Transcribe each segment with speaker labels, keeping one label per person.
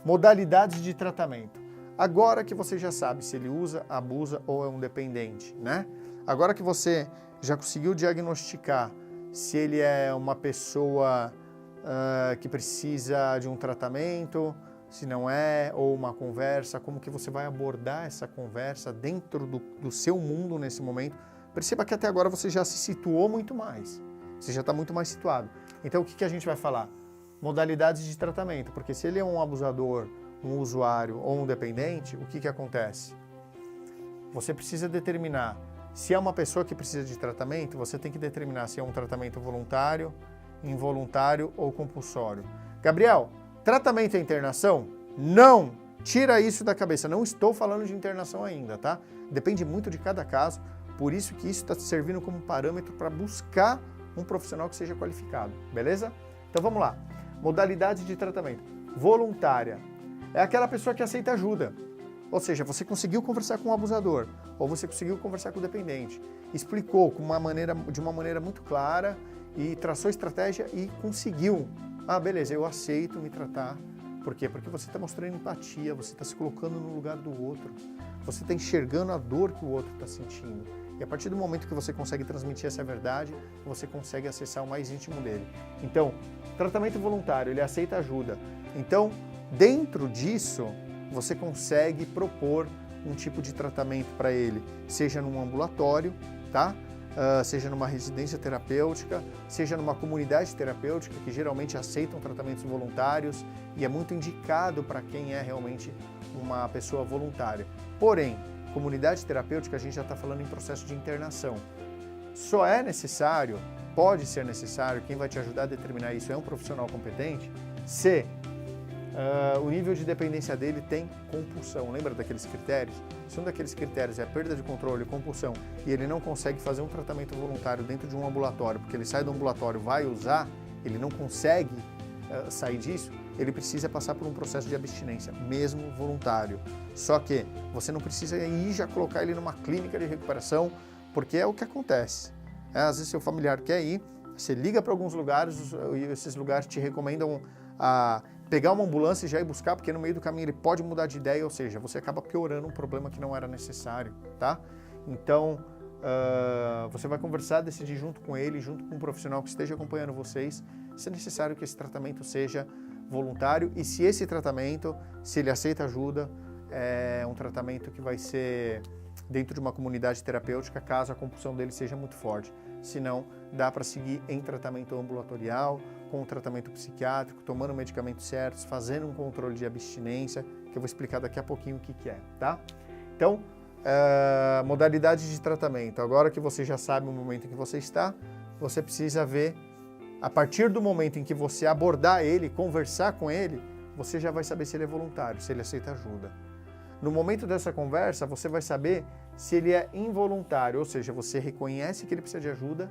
Speaker 1: Modalidades de tratamento. Agora que você já sabe se ele usa, abusa ou é um dependente, né? Agora que você já conseguiu diagnosticar se ele é uma pessoa que precisa de um tratamento, se não é, ou uma conversa, como que você vai abordar essa conversa dentro do seu mundo nesse momento. Perceba que até agora você já se situou muito mais, você já está muito mais situado. Então o que a gente vai falar? Modalidades de tratamento, porque se ele é um abusador, um usuário ou um dependente, o que acontece? Você precisa determinar se é uma pessoa que precisa de tratamento, você tem que determinar se é um tratamento voluntário, involuntário ou compulsório. Gabriel, tratamento é internação? Não! Tira isso da cabeça, não estou falando de internação ainda, tá? Depende muito de cada caso, por isso que isso está servindo como parâmetro para buscar um profissional que seja qualificado, beleza? Então vamos lá. Modalidades de tratamento. Voluntária. É aquela pessoa que aceita ajuda. Ou seja, você conseguiu conversar com o abusador, ou você conseguiu conversar com o dependente. Explicou de uma maneira muito clara e traçou estratégia e conseguiu. Ah, beleza, eu aceito me tratar. Por quê? Porque você está mostrando empatia, você está se colocando no lugar do outro. Você está enxergando a dor que o outro está sentindo. E a partir do momento que você consegue transmitir essa verdade, você consegue acessar o mais íntimo dele. Então, tratamento voluntário, ele aceita ajuda. Então, dentro disso, você consegue propor um tipo de tratamento para ele, seja num ambulatório, tá? Seja numa residência terapêutica, seja numa comunidade terapêutica, que geralmente aceitam tratamentos voluntários e é muito indicado para quem é realmente uma pessoa voluntária. Porém, comunidade terapêutica, a gente já está falando em processo de internação. Só é necessário, pode ser necessário, quem vai te ajudar a determinar isso é um profissional competente, se o nível de dependência dele tem compulsão. Lembra daqueles critérios? Se um daqueles critérios é perda de controle, compulsão, e ele não consegue fazer um tratamento voluntário dentro de um ambulatório, porque ele sai do ambulatório, vai usar, ele não consegue sair disso, ele precisa passar por um processo de abstinência, mesmo voluntário. Só que você não precisa ir já colocar ele numa clínica de recuperação, porque é o que acontece. Às vezes seu familiar quer ir, você liga para alguns lugares e esses lugares te recomendam a pegar uma ambulância e já ir buscar, porque no meio do caminho ele pode mudar de ideia, ou seja, você acaba piorando um problema que não era necessário, tá? Então, você vai conversar, decidir junto com ele, junto com um profissional que esteja acompanhando vocês, se é necessário que esse tratamento seja voluntário e se esse tratamento, se ele aceita ajuda, é um tratamento que vai ser dentro de uma comunidade terapêutica, caso a compulsão dele seja muito forte. Se não, dá para seguir em tratamento ambulatorial, com um tratamento psiquiátrico, tomando medicamentos certos, fazendo um controle de abstinência, que eu vou explicar daqui a pouquinho o que é, tá? Então, modalidade de tratamento. Agora que você já sabe o momento em que você está, você precisa ver, a partir do momento em que você abordar ele, conversar com ele, você já vai saber se ele é voluntário, se ele aceita ajuda. No momento dessa conversa, você vai saber se ele é involuntário, ou seja, você reconhece que ele precisa de ajuda,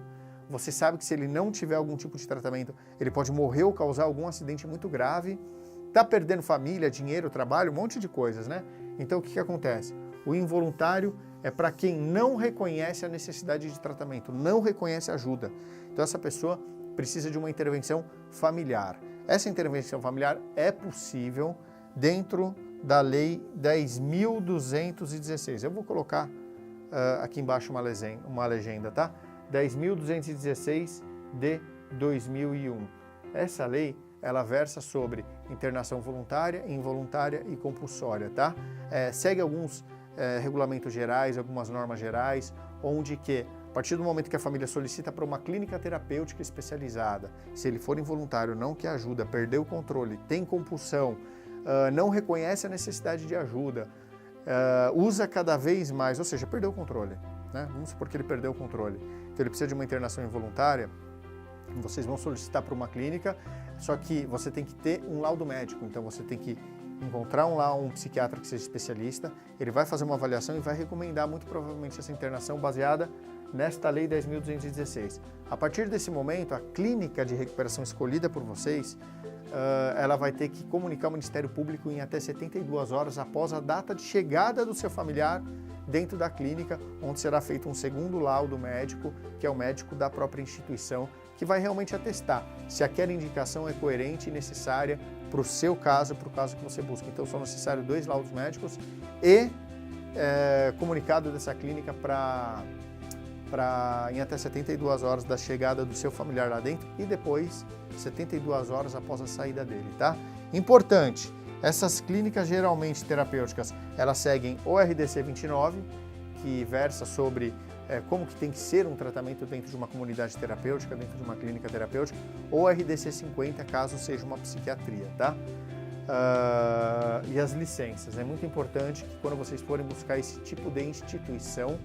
Speaker 1: você sabe que se ele não tiver algum tipo de tratamento, ele pode morrer ou causar algum acidente muito grave, está perdendo família, dinheiro, trabalho, um monte de coisas, né? Então o que acontece? O involuntário é para quem não reconhece a necessidade de tratamento, não reconhece ajuda. Então essa pessoa precisa de uma intervenção familiar. Essa intervenção familiar é possível dentro da Lei 10.216. Eu vou colocar aqui embaixo uma legenda, tá? 10.216 de 2001. Essa lei, ela versa sobre internação voluntária, involuntária e compulsória, tá? Segue alguns regulamentos gerais, algumas normas gerais, onde que, a partir do momento que a família solicita para uma clínica terapêutica especializada, se ele for involuntário, não quer ajuda, perdeu o controle, tem compulsão, não reconhece a necessidade de ajuda, usa cada vez mais, ou seja, perdeu o controle, né? Vamos supor que ele perdeu o controle. Então ele precisa de uma internação involuntária, vocês vão solicitar para uma clínica, só que você tem que ter um laudo médico, então você tem que encontrar um psiquiatra que seja especialista, ele vai fazer uma avaliação e vai recomendar muito provavelmente essa internação baseada nesta Lei 10.216. A partir desse momento, a clínica de recuperação escolhida por vocês, ela vai ter que comunicar ao Ministério Público em até 72 horas após a data de chegada do seu familiar dentro da clínica, onde será feito um segundo laudo médico, que é o médico da própria instituição, que vai realmente atestar se aquela indicação é coerente e necessária para o seu caso, para o caso que você busca. Então, são necessários 2 laudos médicos e comunicado dessa clínica em até 72 horas da chegada do seu familiar lá dentro e depois 72 horas após a saída dele, tá? Importante, essas clínicas geralmente terapêuticas, elas seguem o RDC 29, que versa sobre como que tem que ser um tratamento dentro de uma comunidade terapêutica, dentro de uma clínica terapêutica, ou RDC 50, caso seja uma psiquiatria, tá? E as licenças, é muito importante que quando vocês forem buscar esse tipo de instituição,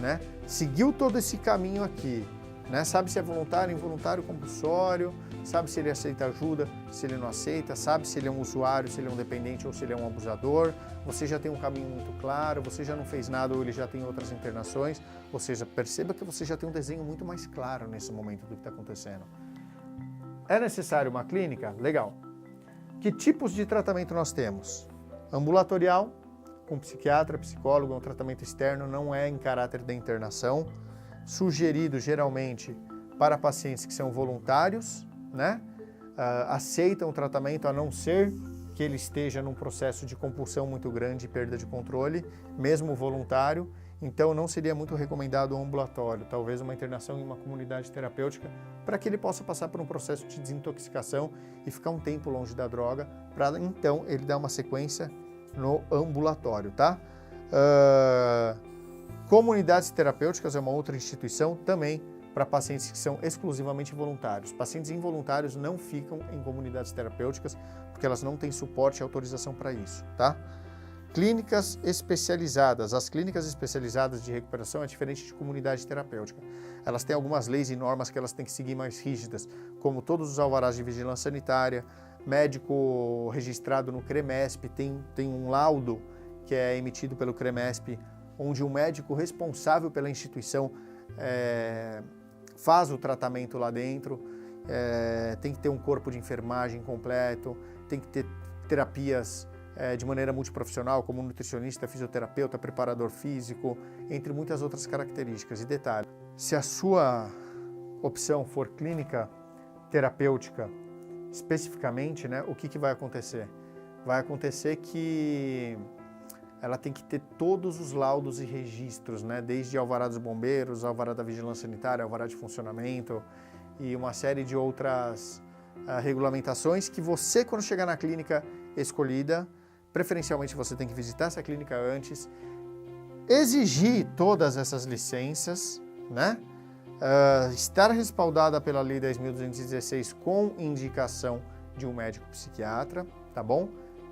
Speaker 1: né, seguiu todo esse caminho aqui, né, sabe se é voluntário, involuntário, compulsório, sabe se ele aceita ajuda, se ele não aceita, sabe se ele é um usuário, se ele é um dependente ou se ele é um abusador, você já tem um caminho muito claro, você já não fez nada ou ele já tem outras internações, ou seja, perceba que você já tem um desenho muito mais claro nesse momento do que está acontecendo. É necessário uma clínica? Legal. Que tipos de tratamento nós temos? Ambulatorial, com psiquiatra, psicólogo, é um tratamento externo, não é em caráter de internação, sugerido geralmente para pacientes que são voluntários, né? Aceitam o tratamento a não ser que ele esteja num processo de compulsão muito grande e perda de controle, mesmo voluntário, então não seria muito recomendado o ambulatório, talvez uma internação em uma comunidade terapêutica, para que ele possa passar por um processo de desintoxicação e ficar um tempo longe da droga, para então ele dar uma sequência no ambulatório, tá? Comunidades terapêuticas é uma outra instituição também para pacientes que são exclusivamente voluntários. Pacientes involuntários não ficam em comunidades terapêuticas porque elas não têm suporte e autorização para isso, tá? Clínicas especializadas. As clínicas especializadas de recuperação é diferente de comunidade terapêutica. Elas têm algumas leis e normas que elas têm que seguir mais rígidas, como todos os alvarás de vigilância sanitária, médico registrado no CREMESP, tem um laudo que é emitido pelo CREMESP, onde o médico responsável pela instituição faz o tratamento lá dentro, tem que ter um corpo de enfermagem completo, tem que ter terapias de maneira multiprofissional, como nutricionista, fisioterapeuta, preparador físico, entre muitas outras características. E detalhe, se a sua opção for clínica terapêutica, especificamente, né, o que vai acontecer? Vai acontecer que ela tem que ter todos os laudos e registros, né, desde alvará dos bombeiros, alvará da vigilância sanitária, alvará de funcionamento e uma série de outras regulamentações que você, quando chegar na clínica escolhida, preferencialmente você tem que visitar essa clínica antes, exigir todas essas licenças, né? Estar respaldada pela Lei 10.216 com indicação de um médico psiquiatra, tá bom?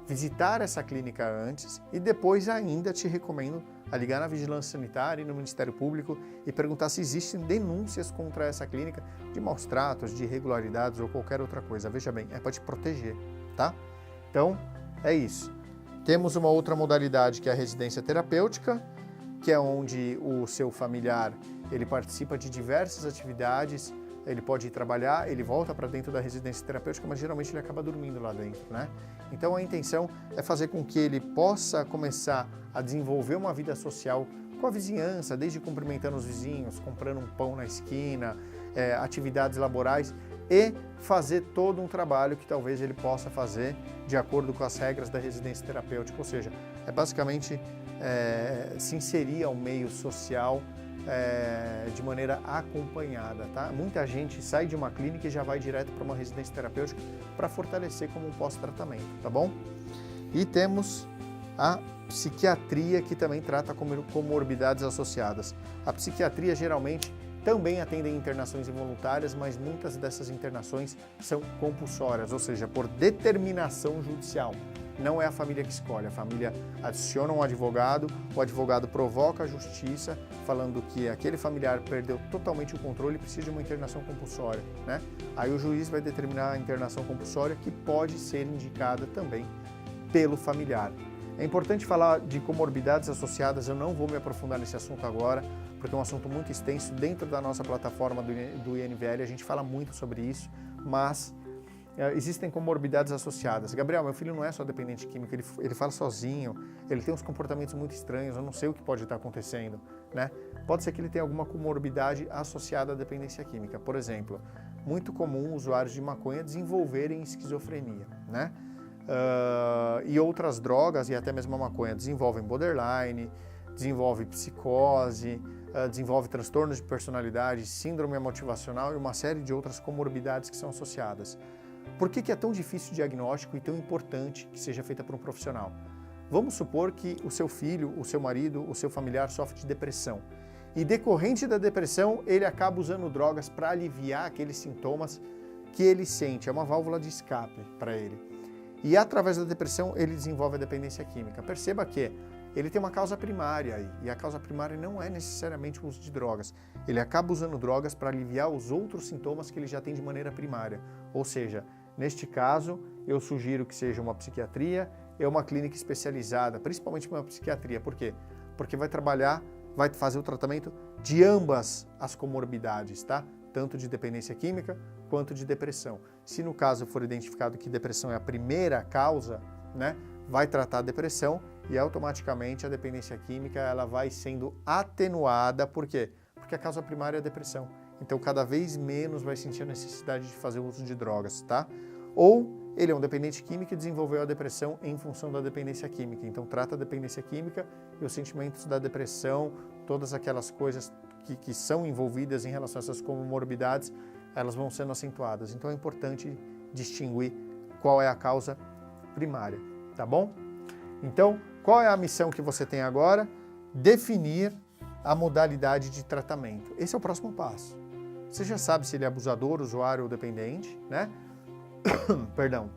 Speaker 1: Visitar essa clínica antes e depois ainda te recomendo a ligar na Vigilância Sanitária e no Ministério Público e perguntar se existem denúncias contra essa clínica de maus tratos, de irregularidades ou qualquer outra coisa. Veja bem, é para te proteger, tá? Então, é isso. Temos uma outra modalidade que é a residência terapêutica, que é onde o seu familiar ele participa de diversas atividades, ele pode ir trabalhar, ele volta para dentro da residência terapêutica, mas geralmente ele acaba dormindo lá dentro, né? Então a intenção é fazer com que ele possa começar a desenvolver uma vida social com a vizinhança, desde cumprimentando os vizinhos, comprando um pão na esquina, atividades laborais e fazer todo um trabalho que talvez ele possa fazer de acordo com as regras da residência terapêutica, ou seja, é basicamente se inserir ao meio social de maneira acompanhada, tá? Muita gente sai de uma clínica e já vai direto para uma residência terapêutica para fortalecer como um pós-tratamento, tá bom? E temos a psiquiatria, que também trata comorbidades associadas. A psiquiatria geralmente também atende internações involuntárias, mas muitas dessas internações são compulsórias, ou seja, por determinação judicial. Não é a família que escolhe, a família adiciona um advogado, o advogado provoca a justiça, falando que aquele familiar perdeu totalmente o controle e precisa de uma internação compulsória, né? Aí o juiz vai determinar a internação compulsória, que pode ser indicada também pelo familiar. É importante falar de comorbidades associadas, eu não vou me aprofundar nesse assunto agora, porque é um assunto muito extenso. Dentro da nossa plataforma do INVL a gente fala muito sobre isso, mas existem comorbidades associadas. Gabriel, meu filho não é só dependente químico, ele fala sozinho, ele tem uns comportamentos muito estranhos, eu não sei o que pode estar acontecendo, né? Pode ser que ele tenha alguma comorbidade associada à dependência química. Por exemplo, muito comum usuários de maconha desenvolverem esquizofrenia, né? e outras drogas, e até mesmo a maconha, desenvolvem borderline, desenvolve psicose, desenvolve transtornos de personalidade, síndrome motivacional e uma série de outras comorbidades que são associadas. Por que é tão difícil o diagnóstico e tão importante que seja feita por um profissional? Vamos supor que o seu filho, o seu marido, o seu familiar sofre de depressão. E decorrente da depressão, ele acaba usando drogas para aliviar aqueles sintomas que ele sente. É uma válvula de escape para ele. E através da depressão, ele desenvolve a dependência química. Perceba que ele tem uma causa primária aí. E a causa primária não é necessariamente o uso de drogas. Ele acaba usando drogas para aliviar os outros sintomas que ele já tem de maneira primária. Ou seja, neste caso, eu sugiro que seja uma psiquiatria ou uma clínica especializada, principalmente uma psiquiatria. Por quê? Porque vai fazer o tratamento de ambas as comorbidades, tá? Tanto de dependência química quanto de depressão. Se no caso for identificado que depressão é a primeira causa, né, vai tratar a depressão e automaticamente a dependência química ela vai sendo atenuada. Por quê? Porque a causa primária é a depressão. Então cada vez menos vai sentir a necessidade de fazer uso de drogas, tá? Ou ele é um dependente químico e desenvolveu a depressão em função da dependência química. Então trata a dependência química e os sentimentos da depressão, todas aquelas coisas que são envolvidas em relação a essas comorbidades, elas vão sendo acentuadas. Então é importante distinguir qual é a causa primária, tá bom? Então, qual é a missão que você tem agora? Definir a modalidade de tratamento. Esse é o próximo passo. Você já sabe se ele é abusador, usuário ou dependente, né? Perdão.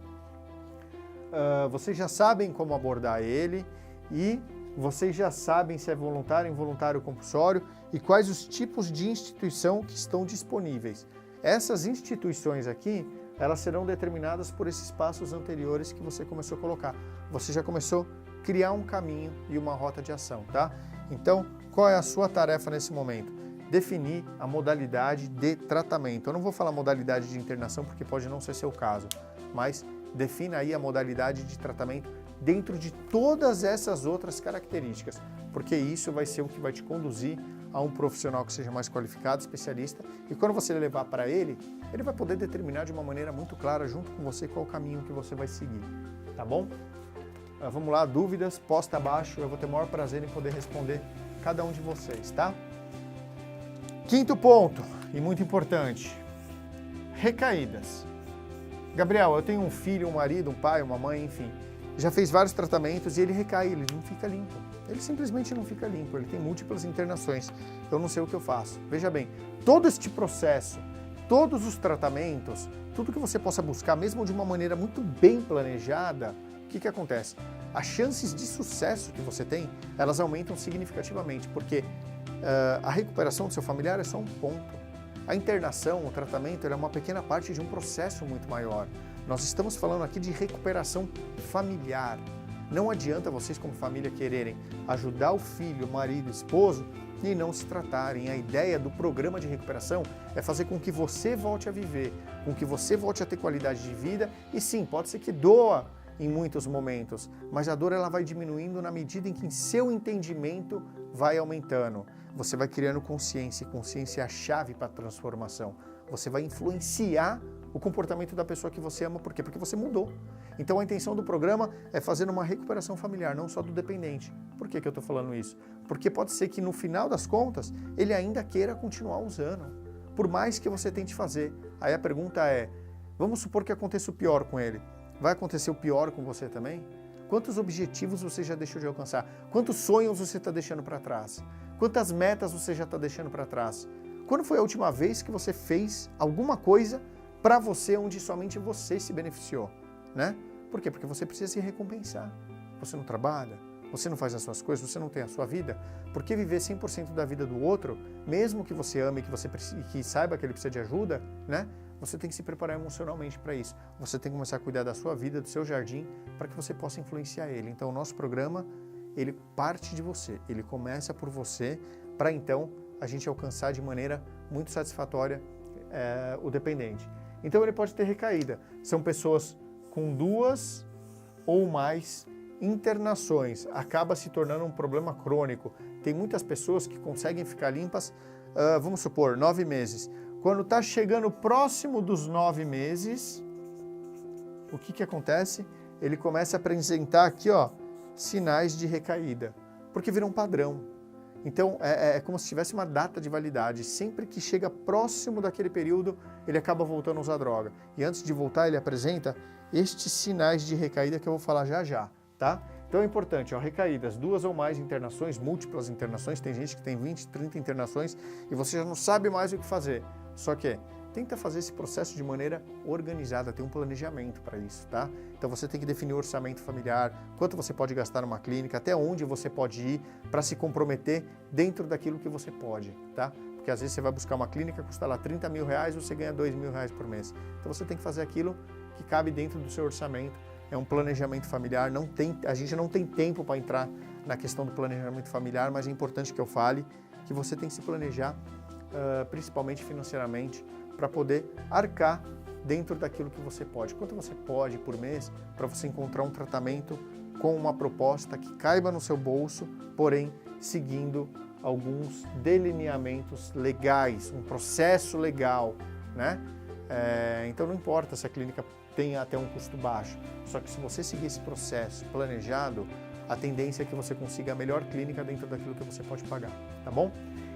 Speaker 1: Vocês já sabem como abordar ele e vocês já sabem se é voluntário, involuntário ou compulsório e quais os tipos de instituição que estão disponíveis. Essas instituições aqui, elas serão determinadas por esses passos anteriores que você começou a colocar. Você já começou a criar um caminho e uma rota de ação, tá? Então, qual é a sua tarefa nesse momento? Definir a modalidade de tratamento. Eu não vou falar modalidade de internação porque pode não ser seu caso, mas defina aí a modalidade de tratamento dentro de todas essas outras características, porque isso vai ser o que vai te conduzir a um profissional que seja mais qualificado, especialista, e quando você levar para ele, ele vai poder determinar de uma maneira muito clara junto com você qual o caminho que você vai seguir, tá bom? Vamos lá, dúvidas, posta abaixo, eu vou ter o maior prazer em poder responder cada um de vocês, tá? Quinto ponto, e muito importante, recaídas. Gabriel, eu tenho um filho, um marido, um pai, uma mãe, enfim, já fez vários tratamentos e ele recai, ele não fica limpo. Ele simplesmente não fica limpo, ele tem múltiplas internações. Eu não sei o que eu faço. Veja bem, todo este processo, todos os tratamentos, tudo que você possa buscar, mesmo de uma maneira muito bem planejada, o que acontece? As chances de sucesso que você tem, elas aumentam significativamente, porque a recuperação do seu familiar é só um ponto. A internação, o tratamento, é uma pequena parte de um processo muito maior. Nós estamos falando aqui de recuperação familiar. Não adianta vocês, como família, quererem ajudar o filho, o marido, o esposo e não se tratarem. A ideia do programa de recuperação é fazer com que você volte a viver, com que você volte a ter qualidade de vida e sim, pode ser que doa em muitos momentos, mas a dor ela vai diminuindo na medida em que seu entendimento vai aumentando. Você vai criando consciência, e consciência é a chave para a transformação. Você vai influenciar o comportamento da pessoa que você ama. Por quê? Porque você mudou. Então a intenção do programa é fazer uma recuperação familiar, não só do dependente. Por que eu estou falando isso? Porque pode ser que no final das contas ele ainda queira continuar usando, por mais que você tente fazer. Aí a pergunta é, vamos supor que aconteça o pior com ele. Vai acontecer o pior com você também? Quantos objetivos você já deixou de alcançar? Quantos sonhos você está deixando para trás? Quantas metas você já está deixando para trás? Quando foi a última vez que você fez alguma coisa para você onde somente você se beneficiou, né? Por quê? Porque você precisa se recompensar. Você não trabalha, você não faz as suas coisas, você não tem a sua vida. Por que viver 100% da vida do outro, mesmo que você ame, que saiba que ele precisa de ajuda, né? Você tem que se preparar emocionalmente para isso. Você tem que começar a cuidar da sua vida, do seu jardim, para que você possa influenciar ele. Então, o nosso programa, ele parte de você. Ele começa por você, para então a gente alcançar de maneira muito satisfatória o dependente. Então, ele pode ter recaída. São pessoas com 2 ou mais internações. Acaba se tornando um problema crônico. Tem muitas pessoas que conseguem ficar limpas, vamos supor, 9 meses. Quando está chegando próximo dos 9 meses, o que acontece? ele começa a apresentar aqui, ó, sinais de recaída, porque vira um padrão. Então, é como se tivesse uma data de validade. Sempre que chega próximo daquele período, ele acaba voltando a usar droga. E antes de voltar, ele apresenta estes sinais de recaída que eu vou falar já já, tá? Então é importante, ó, recaídas, 2 ou mais internações, múltiplas internações, tem gente que tem 20, 30 internações e você já não sabe mais o que fazer. Só que tenta fazer esse processo de maneira organizada, tem um planejamento para isso, tá? Então você tem que definir o orçamento familiar, quanto você pode gastar numa clínica, até onde você pode ir para se comprometer dentro daquilo que você pode, tá? Porque às vezes você vai buscar uma clínica, custa lá 30 mil reais, você ganha 2 mil reais por mês. Então você tem que fazer aquilo que cabe dentro do seu orçamento. É um planejamento familiar, a gente não tem tempo para entrar na questão do planejamento familiar, mas é importante que eu fale que você tem que se planejar, principalmente financeiramente, para poder arcar dentro daquilo que você pode. Quanto você pode por mês para você encontrar um tratamento com uma proposta que caiba no seu bolso, porém seguindo alguns delineamentos legais, um processo legal, né? Então não importa se a clínica tem até um custo baixo, só que se você seguir esse processo planejado, a tendência é que você consiga a melhor clínica dentro daquilo que você pode pagar, tá bom?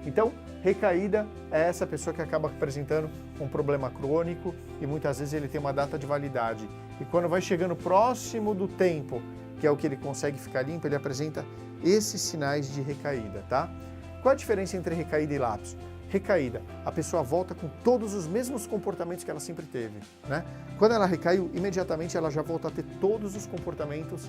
Speaker 1: Então, recaída é essa pessoa que acaba apresentando um problema crônico e muitas vezes ele tem uma data de validade. E quando vai chegando próximo do tempo, que é o que ele consegue ficar limpo, ele apresenta esses sinais de recaída, tá? Qual a diferença entre recaída e lapso? Recaída, a pessoa volta com todos os mesmos comportamentos que ela sempre teve, né? Quando ela recaiu, imediatamente ela já volta a ter todos os comportamentos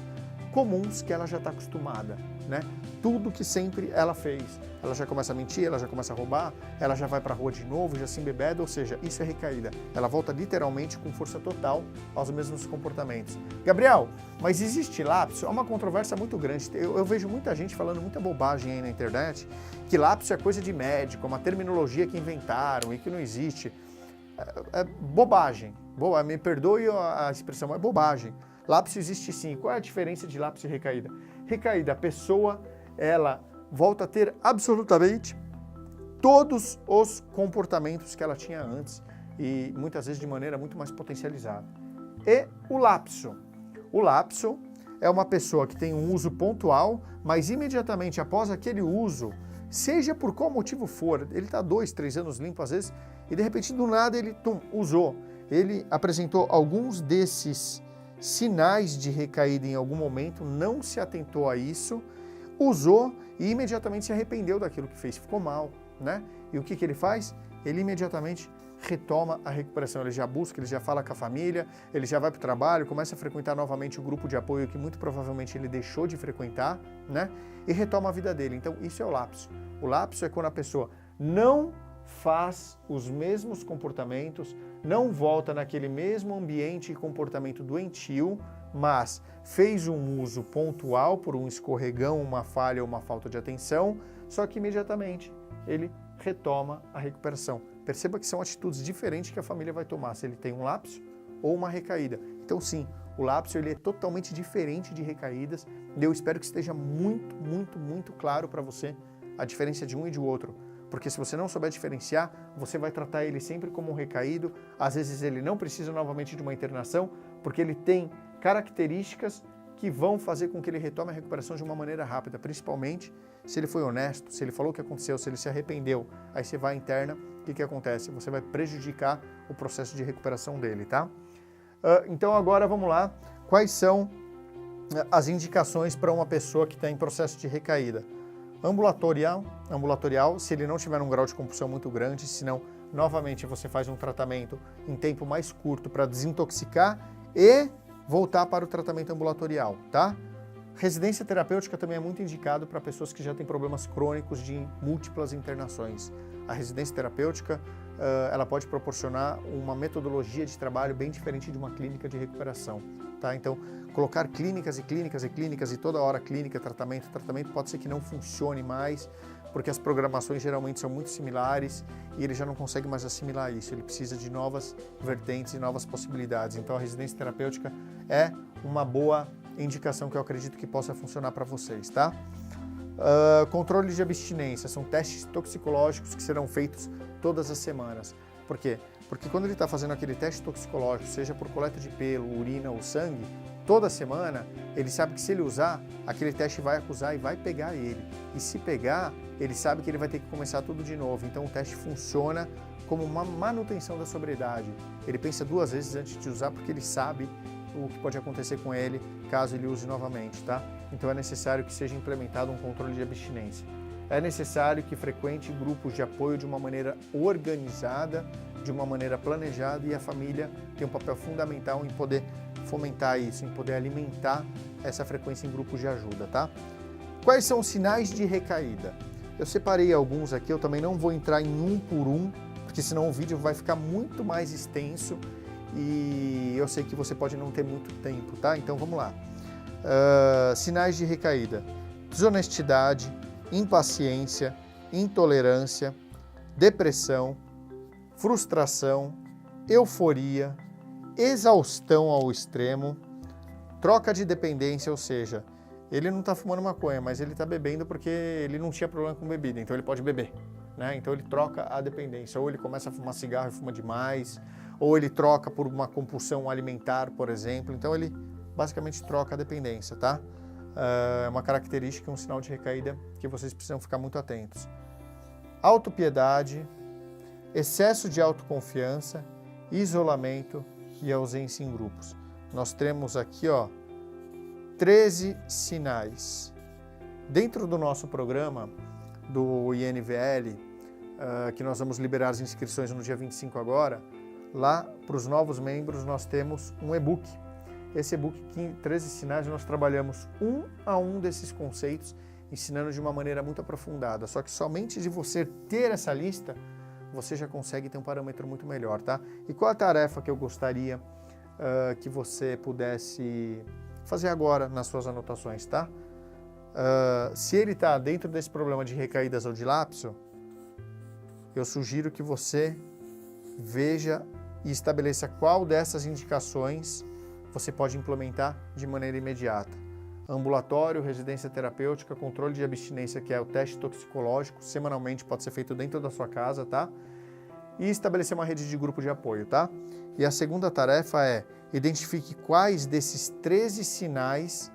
Speaker 1: comuns que ela já está acostumada, né? Tudo que sempre ela fez. Ela já começa a mentir, ela já começa a roubar, ela já vai para a rua de novo, já se embebeda, ou seja, isso é recaída. Ela volta literalmente com força total aos mesmos comportamentos. Gabriel, mas existe lapso? É uma controvérsia muito grande. Eu vejo muita gente falando muita bobagem aí na internet, que lapso é coisa de médico, uma terminologia que inventaram e que não existe. É bobagem. Me perdoe a expressão, é bobagem. Lapso existe sim. Qual é a diferença de lapso e recaída? Recaída, a pessoa, ela volta a ter absolutamente todos os comportamentos que ela tinha antes e muitas vezes de maneira muito mais potencializada. E o lapso? O lapso é uma pessoa que tem um uso pontual, mas imediatamente após aquele uso, seja por qual motivo for, ele está 2, 3 anos limpo às vezes e de repente do nada ele usou. Ele apresentou alguns desses sinais de recaída em algum momento, não se atentou a isso, usou e imediatamente se arrependeu daquilo que fez, ficou mal, né? E o que ele faz? Ele imediatamente retoma a recuperação, ele já busca, ele já fala com a família, ele já vai para o trabalho, começa a frequentar novamente o grupo de apoio que muito provavelmente ele deixou de frequentar, né? E retoma a vida dele. Então isso é o lapso. O lapso é quando a pessoa não faz os mesmos comportamentos, não volta naquele mesmo ambiente e comportamento doentio, mas fez um uso pontual por um escorregão, uma falha ou uma falta de atenção, só que imediatamente ele retoma a recuperação. Perceba que são atitudes diferentes que a família vai tomar, se ele tem um lapso ou uma recaída. Então sim, o lapso ele é totalmente diferente de recaídas e eu espero que esteja muito, muito, muito claro para você a diferença de um e de outro. Porque se você não souber diferenciar, você vai tratar ele sempre como um recaído, às vezes ele não precisa novamente de uma internação, porque ele tem características que vão fazer com que ele retome a recuperação de uma maneira rápida, principalmente se ele foi honesto, se ele falou o que aconteceu, se ele se arrependeu, aí você vai à interna, o que acontece? Você vai prejudicar o processo de recuperação dele, tá? Então agora vamos lá, quais são as indicações para uma pessoa que está em processo de recaída? Ambulatorial, se ele não tiver um grau de compulsão muito grande, senão, novamente, você faz um tratamento em tempo mais curto para desintoxicar e voltar para o tratamento ambulatorial, tá? Residência terapêutica também é muito indicado para pessoas que já têm problemas crônicos de múltiplas internações. A residência terapêutica, ela pode proporcionar uma metodologia de trabalho bem diferente de uma clínica de recuperação, tá? Então, colocar clínicas e clínicas e clínicas e toda hora clínica, tratamento pode ser que não funcione mais, porque as programações geralmente são muito similares e ele já não consegue mais assimilar isso, ele precisa de novas vertentes e novas possibilidades. Então a residência terapêutica é uma boa indicação que eu acredito que possa funcionar para vocês, tá? Controle de abstinência, são testes toxicológicos que serão feitos todas as semanas. Por quê? Porque quando ele está fazendo aquele teste toxicológico, seja por coleta de pelo, urina ou sangue, toda semana, ele sabe que se ele usar, aquele teste vai acusar e vai pegar ele. E se pegar, ele sabe que ele vai ter que começar tudo de novo. Então o teste funciona como uma manutenção da sobriedade. Ele pensa 2 vezes antes de usar porque ele sabe o que pode acontecer com ele caso ele use novamente, tá? Então é necessário que seja implementado um controle de abstinência. É necessário que frequente grupos de apoio de uma maneira organizada, de uma maneira planejada, e a família tem um papel fundamental em poder fomentar isso, em poder alimentar essa frequência em grupos de ajuda, tá? Quais são os sinais de recaída? Eu separei alguns aqui, eu também não vou entrar em um por um, porque senão o vídeo vai ficar muito mais extenso e eu sei que você pode não ter muito tempo, tá? Então vamos lá. Sinais de recaída: desonestidade, impaciência, intolerância, depressão, frustração, euforia, exaustão ao extremo, troca de dependência, ou seja, ele não está fumando maconha, mas ele está bebendo porque ele não tinha problema com bebida, então ele pode beber, né? Então ele troca a dependência, ou ele começa a fumar cigarro e fuma demais, ou ele troca por uma compulsão alimentar, por exemplo, então ele basicamente troca a dependência, tá? É uma característica, um sinal de recaída que vocês precisam ficar muito atentos. Autopiedade, excesso de autoconfiança, isolamento e ausência em grupos. Nós temos aqui, 13 sinais. Dentro do nosso programa do INVL, que nós vamos liberar as inscrições no dia 25 agora, lá para os novos membros nós temos um e-book. Esse e-book, 13 sinais, nós trabalhamos um a um desses conceitos, ensinando de uma maneira muito aprofundada. Só que somente de você ter essa lista, você já consegue ter um parâmetro muito melhor, tá? E qual a tarefa que eu gostaria que você pudesse fazer agora nas suas anotações, tá? Se ele está dentro desse problema de recaídas ou de lapso, eu sugiro que você veja e estabeleça qual dessas indicações você pode implementar de maneira imediata. Ambulatório, residência terapêutica, controle de abstinência, que é o teste toxicológico, semanalmente pode ser feito dentro da sua casa, tá? E estabelecer uma rede de grupo de apoio, tá? E a segunda tarefa é: identifique quais desses 13 sinais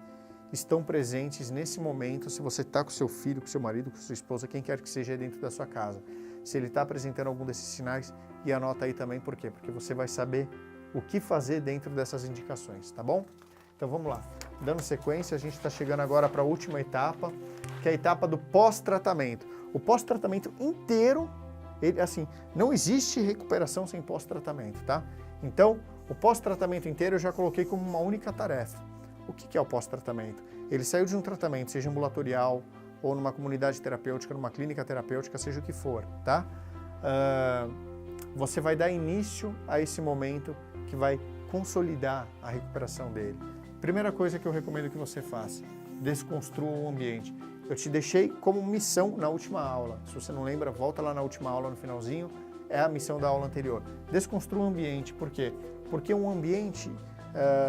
Speaker 1: estão presentes nesse momento, se você está com seu filho, com seu marido, com sua esposa, quem quer que seja dentro da sua casa. Se ele está apresentando algum desses sinais, e anota aí também por quê? Porque você vai saber o que fazer dentro dessas indicações, tá bom? Então vamos lá. Dando sequência, a gente está chegando agora para a última etapa, que é a etapa do pós-tratamento. O pós-tratamento inteiro, não existe recuperação sem pós-tratamento, tá? Então, o pós-tratamento inteiro eu já coloquei como uma única tarefa. O que é o pós-tratamento? Ele saiu de um tratamento, seja ambulatorial, ou numa comunidade terapêutica, numa clínica terapêutica, seja o que for, tá? Você vai dar início a esse momento que vai consolidar a recuperação dele. Primeira coisa que eu recomendo que você faça: desconstrua o ambiente. Eu te deixei como missão na última aula. Se você não lembra, volta lá na última aula, no finalzinho, é a missão da aula anterior. Desconstrua o ambiente, por quê? Porque um ambiente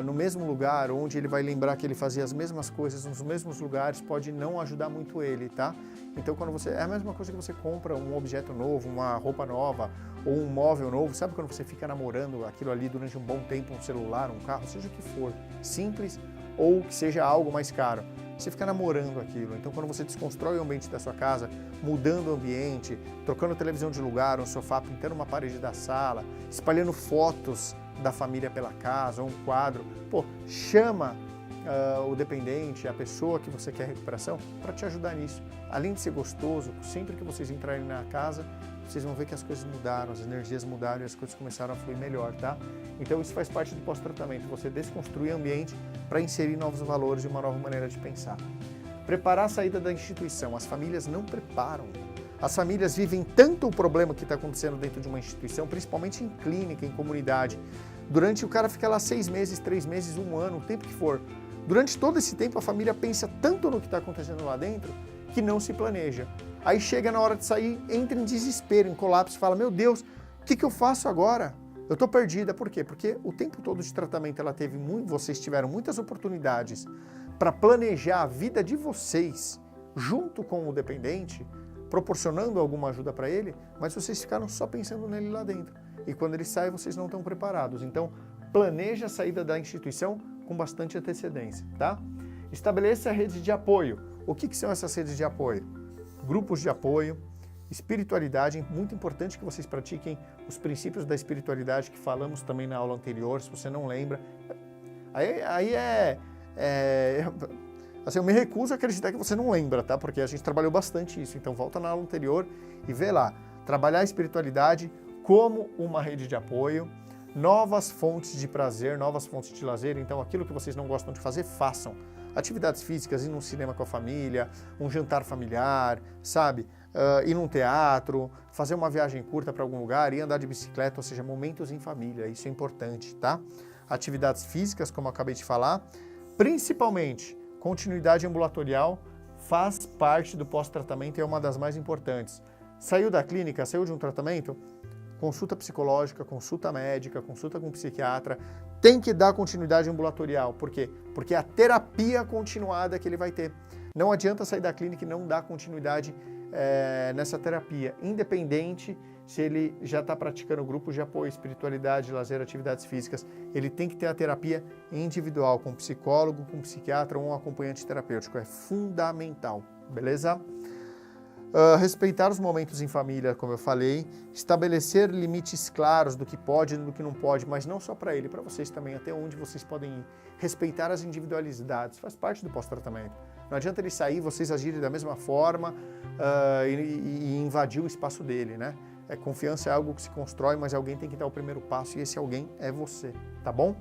Speaker 1: no mesmo lugar, onde ele vai lembrar que ele fazia as mesmas coisas nos mesmos lugares, pode não ajudar muito ele, tá? Então, é a mesma coisa que você compra um objeto novo, uma roupa nova, ou um móvel novo. Sabe quando você fica namorando aquilo ali durante um bom tempo, um celular, um carro, seja o que for, simples ou que seja algo mais caro, você fica namorando aquilo. Então, quando você desconstrói o ambiente da sua casa, mudando o ambiente, trocando televisão de lugar, um sofá, pintando uma parede da sala, espalhando fotos da família pela casa, ou um quadro, chama o dependente, a pessoa que você quer recuperação, para te ajudar nisso. Além de ser gostoso, sempre que vocês entrarem na casa, vocês vão ver que as coisas mudaram, as energias mudaram e as coisas começaram a fluir melhor, tá? Então isso faz parte do pós-tratamento, você desconstruir o ambiente para inserir novos valores e uma nova maneira de pensar. Preparar a saída da instituição. As famílias não preparam. As famílias vivem tanto o problema que está acontecendo dentro de uma instituição, principalmente em clínica, em comunidade. O cara fica lá 6 meses, 3 meses, 1 ano, o tempo que for. Durante todo esse tempo a família pensa tanto no que está acontecendo lá dentro que não se planeja. Aí chega na hora de sair, entra em desespero, em colapso, fala: meu Deus, o que eu faço agora? Eu estou perdida. Por quê? Porque o tempo todo de tratamento vocês tiveram muitas oportunidades para planejar a vida de vocês junto com o dependente, proporcionando alguma ajuda para ele, mas vocês ficaram só pensando nele lá dentro. E quando ele sai, vocês não estão preparados. Então, planeja a saída da instituição com bastante antecedência, tá? Estabeleça a rede de apoio. O que são essas redes de apoio? Grupos de apoio, espiritualidade, muito importante que vocês pratiquem os princípios da espiritualidade que falamos também na aula anterior, se você não lembra. Assim, eu me recuso a acreditar que você não lembra, tá? Porque a gente trabalhou bastante isso, então volta na aula anterior e vê lá. Trabalhar a espiritualidade como uma rede de apoio, novas fontes de prazer, novas fontes de lazer, então aquilo que vocês não gostam de fazer, façam. Atividades físicas, ir num cinema com a família, um jantar familiar, sabe? Ir num teatro, fazer uma viagem curta para algum lugar, ir andar de bicicleta, ou seja, momentos em família, isso é importante, tá? Atividades físicas, como eu acabei de falar, principalmente continuidade ambulatorial, faz parte do pós-tratamento e é uma das mais importantes. Saiu da clínica, saiu de um tratamento, consulta psicológica, consulta médica, consulta com um psiquiatra, tem que dar continuidade ambulatorial. Por quê? Porque é a terapia continuada que ele vai ter. Não adianta sair da clínica e não dar continuidade nessa terapia, independente se ele já está praticando grupos de apoio, espiritualidade, lazer, atividades físicas, ele tem que ter a terapia individual, com psicólogo, com psiquiatra ou um acompanhante terapêutico, é fundamental, beleza? Respeitar os momentos em família, como eu falei, estabelecer limites claros do que pode e do que não pode, mas não só para ele, para vocês também, até onde vocês podem ir. Respeitar as individualidades, faz parte do pós-tratamento. Não adianta ele sair, vocês agirem da mesma forma e invadir o espaço dele, né? Confiança é algo que se constrói, mas alguém tem que dar o primeiro passo e esse alguém é você, tá bom?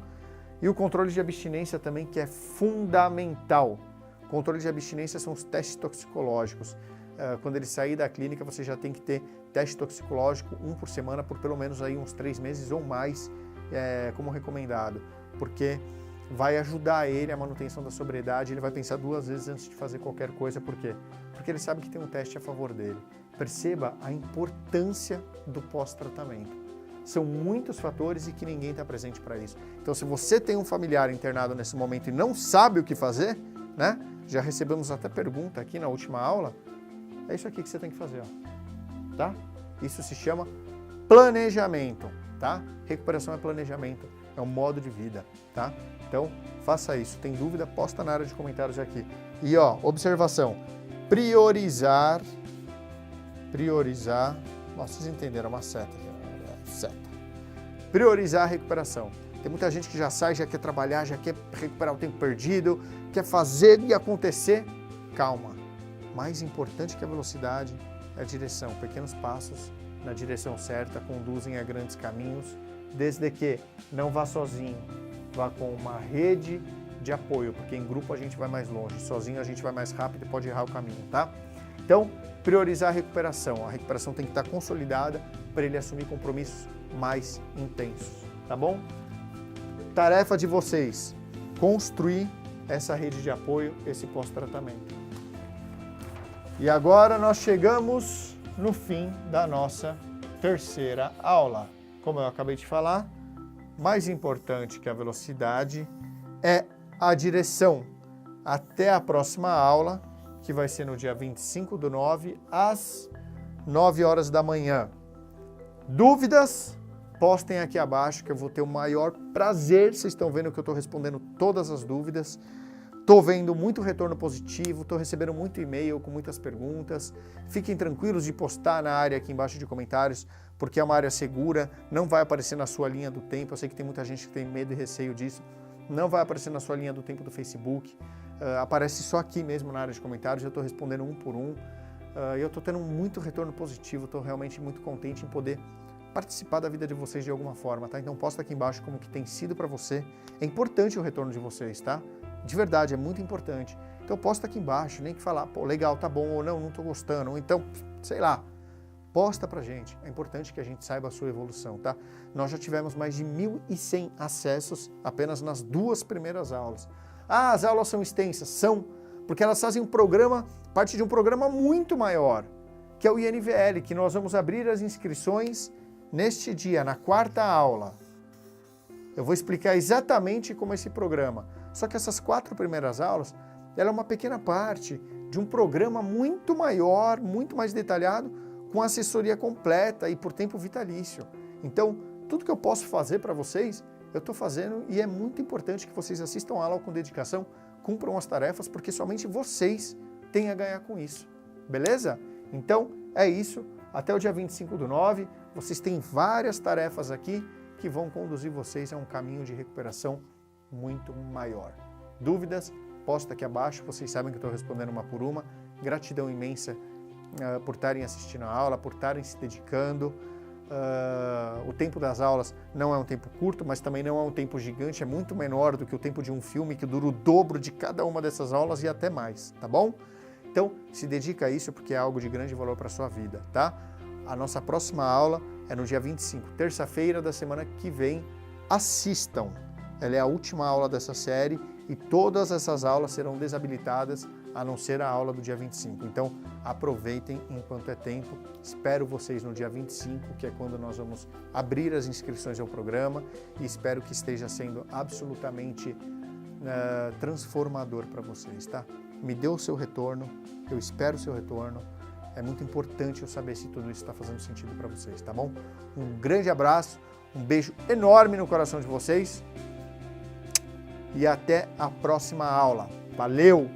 Speaker 1: E o controle de abstinência também, que é fundamental. O controle de abstinência são os testes toxicológicos. Quando ele sair da clínica, você já tem que ter teste toxicológico, 1 por semana, por pelo menos aí uns 3 meses ou mais, como recomendado. Porque vai ajudar ele a manutenção da sobriedade, ele vai pensar 2 vezes antes de fazer qualquer coisa. Por quê? Porque ele sabe que tem um teste a favor dele. Perceba a importância do pós-tratamento. São muitos fatores e que ninguém está presente para isso. Então, se você tem um familiar internado nesse momento e não sabe o que fazer, né? Já recebemos até pergunta aqui na última aula. É isso aqui que você tem que fazer, ó, tá? Isso se chama planejamento, tá? Recuperação é planejamento, é um modo de vida, tá? Então, faça isso. Tem dúvida? Posta na área de comentários aqui. E, ó, observação. Priorizar. Nossa, vocês entenderam, uma seta. Seta. Priorizar a recuperação. Tem muita gente que já sai, já quer trabalhar, já quer recuperar o tempo perdido, quer fazer e acontecer. Calma. Mais importante que a velocidade é a direção. Pequenos passos na direção certa conduzem a grandes caminhos, desde que não vá sozinho, vá com uma rede de apoio, porque em grupo a gente vai mais longe, sozinho a gente vai mais rápido e pode errar o caminho, tá? Então, priorizar a recuperação. A recuperação tem que estar consolidada para ele assumir compromissos mais intensos, tá bom? Tarefa de vocês, construir essa rede de apoio, esse pós-tratamento. E agora nós chegamos no fim da nossa terceira aula. Como eu acabei de falar, mais importante que a velocidade é a direção. Até a próxima aula, que vai ser no dia 25/9, às 9 horas da manhã. Dúvidas? Postem aqui abaixo que eu vou ter o maior prazer. Vocês estão vendo que eu estou respondendo todas as dúvidas. Estou vendo muito retorno positivo, estou recebendo muito e-mail com muitas perguntas. Fiquem tranquilos de postar na área aqui embaixo de comentários, porque é uma área segura, não vai aparecer na sua linha do tempo. Eu sei que tem muita gente que tem medo e receio disso. Não vai aparecer na sua linha do tempo do Facebook. Aparece só aqui mesmo na área de comentários. Eu estou respondendo um por um. Eu estou tendo muito retorno positivo, estou realmente muito contente em poder participar da vida de vocês de alguma forma, tá? Então posta aqui embaixo como que tem sido para você. É importante o retorno de vocês, tá? De verdade, é muito importante. Então posta aqui embaixo, nem que falar, pô, legal, tá bom, ou não tô gostando, ou então, sei lá, posta pra gente. É importante que a gente saiba a sua evolução, tá? Nós já tivemos mais de 1.100 acessos apenas nas 2 primeiras aulas. Ah, as aulas são extensas? São, porque elas fazem parte de um programa muito maior, que é o INVL, que nós vamos abrir as inscrições neste dia, na 4ª aula. Eu vou explicar exatamente como é esse programa. Só que essas 4 primeiras aulas, ela é uma pequena parte de um programa muito maior, muito mais detalhado, com assessoria completa e por tempo vitalício. Então, tudo que eu posso fazer para vocês, eu estou fazendo e é muito importante que vocês assistam a aula com dedicação, cumpram as tarefas, porque somente vocês têm a ganhar com isso. Beleza? Então, é isso. Até o dia 25/9, vocês têm várias tarefas aqui que vão conduzir vocês a um caminho de recuperação muito maior. Dúvidas? Posta aqui abaixo, vocês sabem que eu estou respondendo uma por uma. Gratidão imensa por estarem assistindo a aula, por estarem se dedicando. O tempo das aulas não é um tempo curto, mas também não é um tempo gigante, é muito menor do que o tempo de um filme que dura o dobro de cada uma dessas aulas e até mais, tá bom? Então, se dedica a isso porque é algo de grande valor para a sua vida, tá? A nossa próxima aula é no dia 25, terça-feira da semana que vem. Assistam! Ela é a última aula dessa série e todas essas aulas serão desabilitadas, a não ser a aula do dia 25. Então, aproveitem enquanto é tempo. Espero vocês no dia 25, que é quando nós vamos abrir as inscrições ao programa, e espero que esteja sendo absolutamente transformador para vocês, tá? Me dê o seu retorno, eu espero o seu retorno. É muito importante eu saber se tudo isso está fazendo sentido para vocês, tá bom? Um grande abraço, um beijo enorme no coração de vocês e até a próxima aula. Valeu!